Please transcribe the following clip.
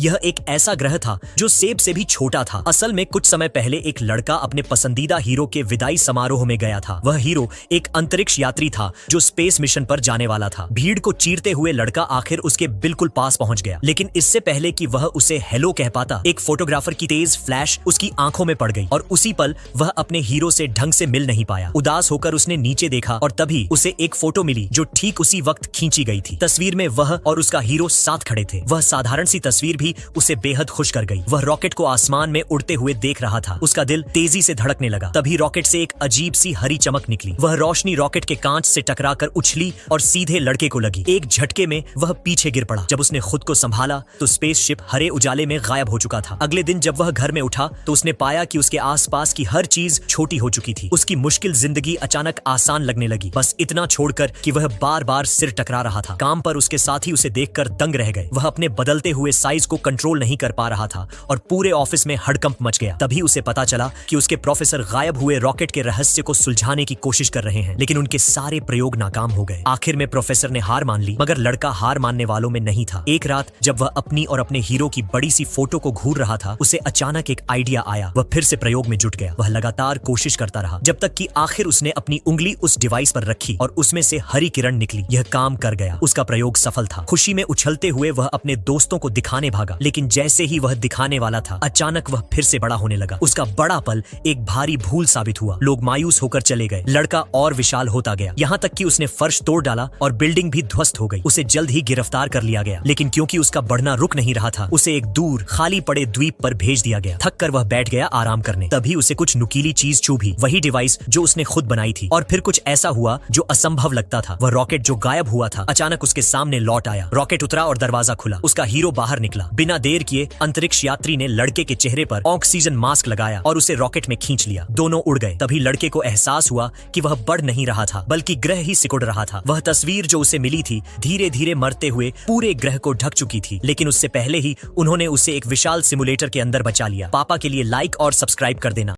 यह एक ऐसा ग्रह था जो सेब से भी छोटा था। असल में कुछ समय पहले एक लड़का अपने पसंदीदा हीरो के विदाई समारोह में गया था। वह हीरो एक अंतरिक्ष यात्री था जो स्पेस मिशन पर जाने वाला था। भीड़ को चीरते हुए लड़का आखिर उसके बिल्कुल पास पहुंच गया, लेकिन इससे पहले कि वह उसे हेलो कह पाता, एक फोटोग्राफर की तेज फ्लैश उसकी आंखों में पड़ गई और उसी पल वह अपने हीरो से ढंग से मिल नहीं पाया। उदास होकर उसने नीचे देखा और तभी उसे एक फोटो मिली जो ठीक उसी वक्त खींची गई थी। तस्वीर में वह और उसका हीरो साथ खड़े थे। वह साधारण सी तस्वीर भी उसे बेहद खुश कर गई। वह रॉकेट को आसमान में उड़ते हुए देख रहा था। उसका दिल तेजी से धड़कने लगा। तभी रॉकेट से एक अजीब सी हरी चमक निकली। वह रोशनी रॉकेट के कांच से टकराकर उछली और सीधे लड़के को लगी। एक झटके में वह पीछे गिर पड़ा। जब उसने खुद को संभाला तो स्पेसशिप हरे उजाले में गायब हो चुका था। अगले दिन जब वह घर में उठा तो उसने पाया कि उसके आसपास की हर चीज छोटी हो चुकी थी। उसकी मुश्किल जिंदगी अचानक आसान लगने लगी, बस इतना छोड़कर कि वह बार बार सिर टकरा रहा था। काम पर उसके साथी उसे देखकर दंग रह गए। वह अपने बदलते हुए साइज को कंट्रोल नहीं कर पा रहा था और पूरे ऑफिस में हड़कंप मच गया। तभी उसे पता चला कि उसके प्रोफेसर गायब हुए रॉकेट के रहस्य को सुलझाने की कोशिश कर रहे हैं, लेकिन उनके सारे प्रयोग नाकाम हो गए। आखिर में प्रोफेसर ने हार मान ली, मगर लड़का हार मानने वालों में नहीं था। एक रात जब वह अपनी और अपने हीरो की बड़ी सी फोटो को घूर रहा था, उसे अचानक एक आइडिया आया। वह फिर से प्रयोग में जुट गया। वह लगातार कोशिश करता रहा जब तक कि आखिर उसने अपनी उंगली उस डिवाइस पर रखी और उसमें से हरी किरण निकली। यह काम कर गया। उसका प्रयोग सफल था। खुशी में उछलते हुए वह अपने दोस्तों को दिखाने भागा, लेकिन जैसे ही वह दिखाने वाला था, अचानक वह फिर से बड़ा होने लगा। उसका बड़ा पल एक भारी भूल साबित हुआ। लोग मायूस होकर चले गए। लड़का और विशाल होता गया, यहाँ तक कि उसने फर्श तोड़ डाला और बिल्डिंग भी ध्वस्त हो गई। उसे जल्द ही गिरफ्तार कर लिया गया, लेकिन क्योंकि उसका बढ़ना रुक नहीं रहा था, उसे एक दूर खाली पड़े द्वीप पर भेज दिया गया। थक कर वह बैठ गया आराम करने। तभी उसे कुछ नुकीली चीज चुभी, वही डिवाइस जो उसने खुद बनाई थी। और फिर कुछ ऐसा हुआ जो असंभव लगता था। वह रॉकेट जो गायब हुआ था अचानक उसके सामने लौट आया। रॉकेट उतरा और दरवाजा खुला। उसका हीरो बाहर निकला। बिना देर किए अंतरिक्ष यात्री ने लड़के के चेहरे पर ऑक्सीजन मास्क लगाया और उसे रॉकेट में खींच लिया। दोनों उड़ गए। तभी लड़के को एहसास हुआ कि वह बढ़ नहीं रहा था, बल्कि ग्रह ही सिकुड़ रहा था। वह तस्वीर जो उसे मिली थी धीरे धीरे मरते हुए पूरे ग्रह को ढक चुकी थी, लेकिन उससे पहले ही उन्होंने उसे एक विशाल सिमुलेटर के अंदर बचा लिया। पापा के लिए लाइक और सब्सक्राइब कर देना।